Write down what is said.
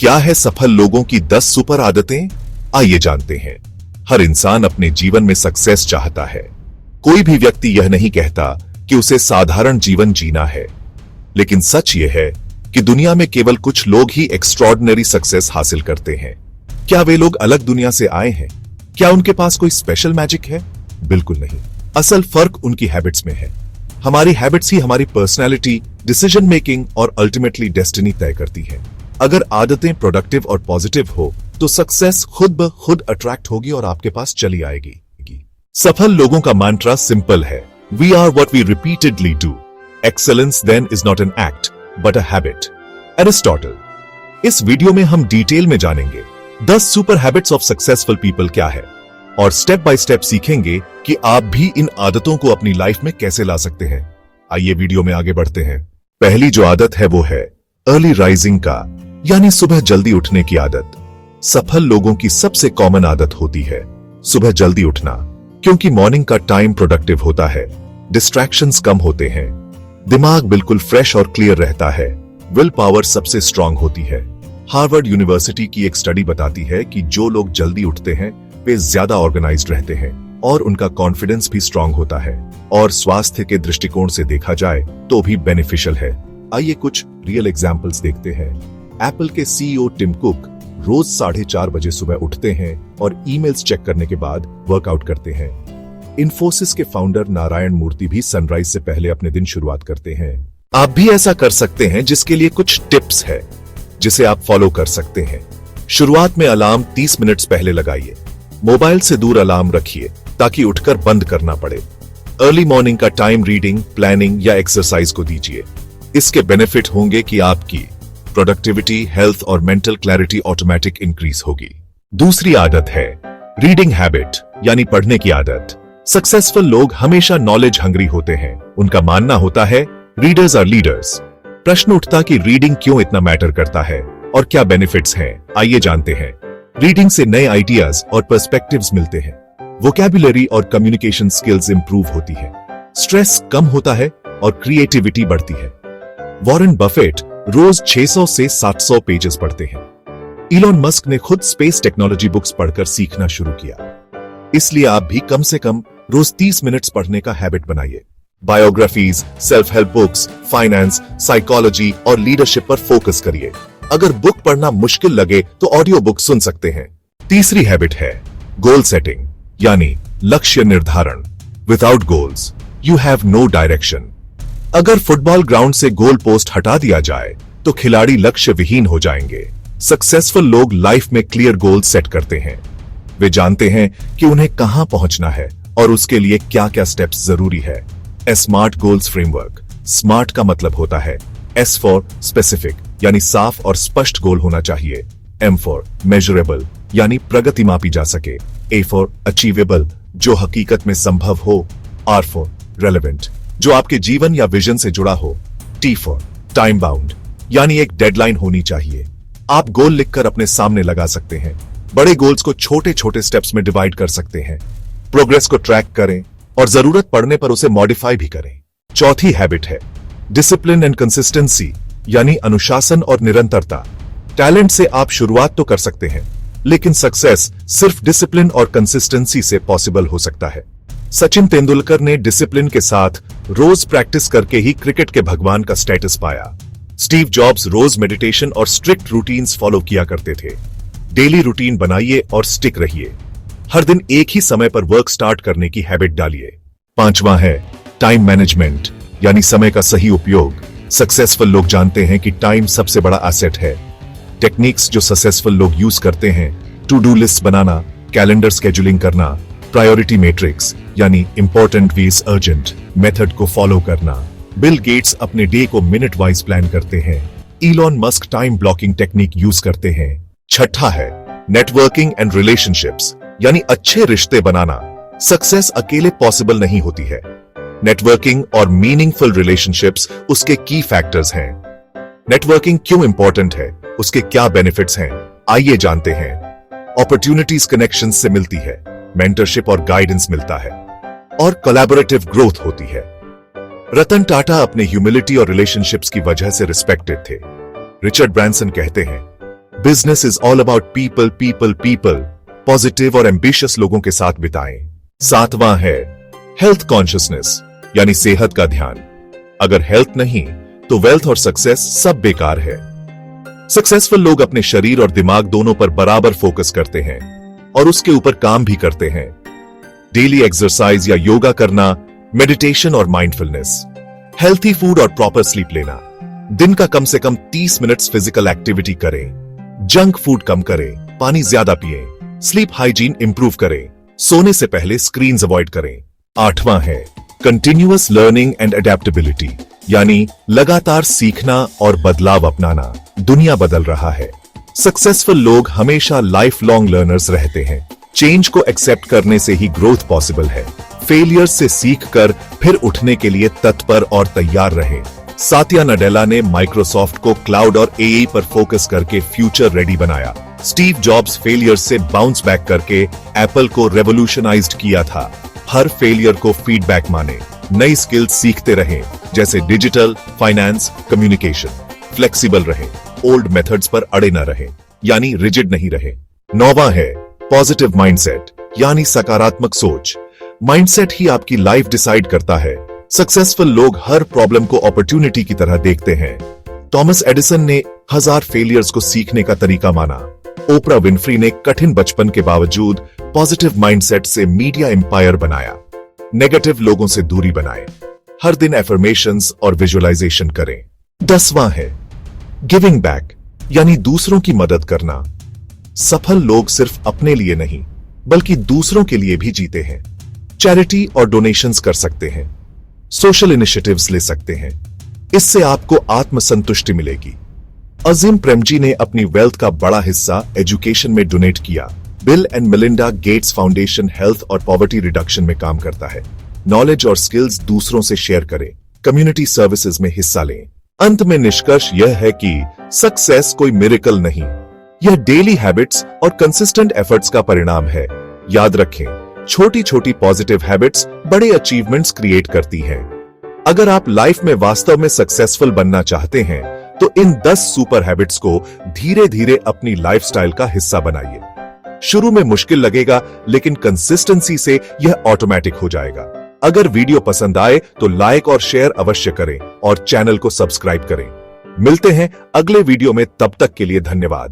क्या है सफल लोगों की 10 सुपर आदतें? आइए जानते हैं। हर इंसान अपने जीवन में सक्सेस चाहता है। कोई भी व्यक्ति यह नहीं कहता कि उसे साधारण जीवन जीना है, लेकिन सच यह है कि दुनिया में केवल कुछ लोग ही एक्स्ट्रॉर्डिनरी सक्सेस हासिल करते हैं। क्या वे लोग अलग दुनिया से आए हैं? क्या उनके पास कोई स्पेशल मैजिक है? बिल्कुल नहीं। असल फर्क उनकी हैबिट्स में है। हमारी हैबिट्स ही हमारी पर्सनैलिटी, डिसीजन मेकिंग और अल्टीमेटली डेस्टिनी तय करती है। अगर आदतें प्रोडक्टिव और पॉजिटिव हो तो सक्सेस खुद ब खुद अट्रैक्ट होगी और आपके पास चली आएगी। सफल लोगों का मंत्रा सिंपल है, we are what we repeatedly do. Excellence then is not an act but a habit. Aristotle. इस वीडियो में हम डिटेल में जानेंगे 10 super habits of successful people क्या है, और स्टेप बाय स्टेप सीखेंगे कि आप भी इन आदतों को अपनी लाइफ में कैसे ला सकते हैं। आइए वीडियो में आगे बढ़ते हैं। पहली जो आदत है वो है अर्ली राइजिंग का, यानी सुबह जल्दी उठने की आदत। सफल लोगों की सबसे कॉमन आदत होती है सुबह जल्दी उठना, क्योंकि मॉर्निंग का टाइम प्रोडक्टिव होता है, डिस्ट्रैक्शंस कम होते हैं, दिमाग बिल्कुल फ्रेश और क्लियर रहता है, विल पावर सबसे स्ट्रांग होती है। हार्वर्ड यूनिवर्सिटी की एक स्टडी बताती है कि जो लोग जल्दी उठते हैं वे ज्यादा ऑर्गेनाइज्ड रहते हैं और उनका कॉन्फिडेंस भी स्ट्रांग होता है, और स्वास्थ्य के दृष्टिकोण से देखा जाए तो भी बेनिफिशियल है। आइए कुछ रियल एग्जाम्पल्स देखते हैं। एप्पल के सीईओ टिम कुक रोज 4:30 बजे सुबह उठते हैं और ईमेल्स चेक करने के बाद वर्कआउट करते हैं। इन्फोसिस के फाउंडर नारायण मूर्ति भी सनराइज से पहले अपने दिन शुरुआत करते हैं। आप भी ऐसा कर सकते हैं, जिसके लिए कुछ टिप्स है जिसे आप फॉलो कर सकते हैं। शुरुआत में अलार्म 30 मिनट्स पहले लगाइए। मोबाइल से दूर अलार्म रखिए ताकि उठकर बंद करना पड़े। अर्ली मॉर्निंग का टाइम रीडिंग, प्लानिंग या एक्सरसाइज को दीजिए। इसके बेनिफिट होंगे कि आपकी प्रोडक्टिविटी, हेल्थ और मेंटल क्लैरिटी ऑटोमेटिक इंक्रीज होगी। दूसरी आदत है रीडिंग हैबिट, यानी पढ़ने की आदत। सक्सेसफुल लोग हमेशा नॉलेज हंग्री होते हैं। उनका मानना होता है रीडर्स आर लीडर्स। प्रश्न उठता कि रीडिंग क्यों इतना मैटर करता है और क्या बेनिफिट्स हैं। आइए जानते हैं। रीडिंग से नए आइडियाज और पर्सपेक्टिव्स मिलते हैं, वोकैबुलरी और कम्युनिकेशन स्किल्स इंप्रूव होती है, स्ट्रेस कम होता है और क्रिएटिविटी बढ़ती है। वॉरेन बफेट रोज 600 से 700 पेजेस पढ़ते हैं। इलॉन मस्क ने खुद स्पेस टेक्नोलॉजी बुक्स पढ़कर सीखना शुरू किया। इसलिए आप भी कम से कम रोज 30 मिनट्स पढ़ने का हैबिट बनाइए। Biographies, self help books, finance, psychology और लीडरशिप पर फोकस करिए। अगर बुक पढ़ना मुश्किल लगे तो ऑडियो बुक सुन सकते हैं। तीसरी हैबिट है गोल सेटिंग, यानी लक्ष्य निर्धारण। Without goals you have no direction. अगर फुटबॉल ग्राउंड से गोल पोस्ट हटा दिया जाए तो खिलाड़ी लक्ष्य विहीन हो जाएंगे। सक्सेसफुल लोग लाइफ में क्लियर गोल सेट करते हैं। वे जानते हैं कि उन्हें कहां पहुंचना है और उसके लिए क्या क्या स्टेप्स जरूरी है। ए स्मार्ट गोल्स फ्रेमवर्क। स्मार्ट का मतलब होता है एस फॉर स्पेसिफिक, यानी साफ और स्पष्ट गोल होना चाहिए। एम फॉर मेजरेबल, यानी प्रगति मापी जा सके। ए फॉर अचीवेबल, जो हकीकत में संभव हो। आर फॉर रेलेवेंट, जो आपके जीवन या विजन से जुड़ा हो। टी फॉर टाइम बाउंड, यानी एक डेडलाइन होनी चाहिए। आप गोल लिखकर अपने सामने लगा सकते हैं। बड़े गोल्स को छोटे छोटे स्टेप्स में डिवाइड कर सकते हैं। प्रोग्रेस को ट्रैक करें और जरूरत पड़ने पर उसे मॉडिफाई भी करें। चौथी हैबिट है डिसिप्लिन एंड कंसिस्टेंसी, यानी अनुशासन और निरंतरता। टैलेंट से आप शुरुआत तो कर सकते हैं, लेकिन सक्सेस सिर्फ डिसिप्लिन और कंसिस्टेंसी से पॉसिबल हो सकता है। सचिन तेंदुलकर ने डिसिप्लिन के साथ रोज प्रैक्टिस करके ही क्रिकेट के भगवान का स्टेटस पाया। स्टीव जॉब्स रोज मेडिटेशन और स्ट्रिक्ट रूटीन्स फॉलो किया करते थे। डेली रूटीन बनाइए और स्टिक रहिए। हर दिन एक ही समय पर वर्क स्टार्ट करने की हैबिट डालिए। पांचवा है टाइम मैनेजमेंट, यानी समय का सही उपयोग। सक्सेसफुल लोग जानते हैं कि टाइम सबसे बड़ा एसेट है। टेक्निक्स जो सक्सेसफुल लोग यूज करते हैं, टू डू लिस्ट बनाना, कैलेंडर स्केड्यूलिंग करना, प्रायोरिटी मैट्रिक्स, यानी इंपॉर्टेंट वीज अर्जेंट मेथड को फॉलो करना। बिल गेट्स अपने डे को मिनट वाइज प्लान करते हैं। Elon Musk time blocking technique use करते हैं। छठा है नेटवर्किंग एंड रिलेशनशिप्स, यानी अच्छे रिश्ते बनाना। सक्सेस अकेले पॉसिबल नहीं होती है। नेटवर्किंग और मीनिंगफुल रिलेशनशिप्स उसके की फैक्टर्स हैं। नेटवर्किंग क्यों इंपॉर्टेंट है, उसके क्या बेनिफिट्स हैं, आइए जानते हैं। अपॉर्चुनिटीज कनेक्शन से मिलती है, मेंटरशिप और गाइडेंस मिलता है, और कोलैबोरेटिव ग्रोथ होती है। रतन टाटा अपने ह्यूमिलिटी और रिलेशनशिप्स की वजह से रिस्पेक्टेड थे। रिचर्ड ब्रांसन कहते हैं, business is all about people people people. Positive और एम्बिशियस लोगों के साथ बिताएं। 7वां है हेल्थ कॉन्शियसनेस, यानी सेहत का ध्यान। अगर हेल्थ नहीं तो वेल्थ और सक्सेस सब बेकार है। सक्सेसफुल लोग अपने शरीर और दिमाग दोनों पर बराबर फोकस करते हैं और उसके ऊपर काम भी करते हैं। डेली एक्सरसाइज या योगा करना, मेडिटेशन और माइंडफुलनेस, हेल्थी फूड और प्रॉपर स्लीप लेना, दिन का कम से कम 30 मिनट्स फिजिकल एक्टिविटी करें, जंक फूड कम करें, पानी ज्यादा पिएं, स्लीप हाइजीन इंप्रूव करें, सोने से पहले स्क्रीन्स अवॉइड करें। 8वां है कंटिन्यूअस लर्निंग एंड अडेप्टेबिलिटी, यानी लगातार सीखना और बदलाव अपनाना। दुनिया बदल रहा है। सक्सेसफुल लोग हमेशा लाइफ लॉन्ग लर्नर्स रहते हैं। चेंज को एक्सेप्ट करने से ही ग्रोथ पॉसिबल है। फेलियर से सीखकर फिर उठने के लिए तत्पर और तैयार रहें। सातिया नडेला ने माइक्रोसॉफ्ट को क्लाउड और एआई पर फोकस करके फ्यूचर रेडी बनाया। स्टीव जॉब्स फेलियर से बाउंस बैक करके एप्पल को रेवोल्यूशनाइज्ड किया था। हर फेलियर को फीडबैक माने, नई स्किल्स सीखते रहें, जैसे डिजिटल, फाइनेंस, कम्युनिकेशन। फ्लेक्सिबल रहें, ओल्ड मेथड्स पर अड़े न रहें, यानी रिजिड नहीं रहे। 9वां है पॉजिटिव माइंडसेट, यानी सकारात्मक सोच। माइंडसेट ही आपकी लाइफ डिसाइड करता है। सक्सेसफुल लोग हर प्रॉब्लम को अपॉर्चुनिटी की तरह देखते हैं। थॉमस एडिसन ने 1000 फेलियर्स को सीखने का तरीका माना। ओपरा विनफ्री ने कठिन बचपन के बावजूद पॉजिटिव माइंडसेट से मीडिया एम्पायर बनाया। नेगेटिव लोगों से दूरी बनाएं, हर दिन एफर्मेशंस और विजुअलाइजेशन करें। 10वां है गिविंग बैक, यानी दूसरों की मदद करना। सफल लोग सिर्फ अपने लिए नहीं बल्कि दूसरों के लिए भी जीते हैं। चैरिटी और डोनेशंस कर सकते हैं, सोशल इनिशिएटिव्स ले सकते हैं। इससे आपको आत्मसंतुष्टि मिलेगी। अजीम प्रेमजी ने अपनी वेल्थ का बड़ा हिस्सा एजुकेशन में डोनेट किया। Bill and Melinda Gates foundation health और पॉवर्टी रिडक्शन में काम करता है। नॉलेज और स्किल्स दूसरों से शेयर करें, कम्युनिटी सर्विसेज में हिस्सा लें। अंत में निष्कर्ष यह है कि सक्सेस कोई मिरेकल नहीं, यह डेली हैबिट्स और कंसिस्टेंट एफर्ट्स का परिणाम है। याद रखें, छोटी छोटी पॉजिटिव हैबिट्स बड़े अचीवमेंट्स क्रिएट करती हैं। अगर आप लाइफ में वास्तव में सक्सेसफुल बनना चाहते हैं तो इन 10 सुपर हैबिट्स को धीरे धीरे अपनी लाइफस्टाइल का हिस्सा बनाइए। शुरू में मुश्किल लगेगा, लेकिन कंसिस्टेंसी से यह ऑटोमेटिक हो जाएगा। अगर वीडियो पसंद आए तो लाइक और शेयर अवश्य करें और चैनल को सब्सक्राइब करें। मिलते हैं अगले वीडियो में, तब तक के लिए धन्यवाद।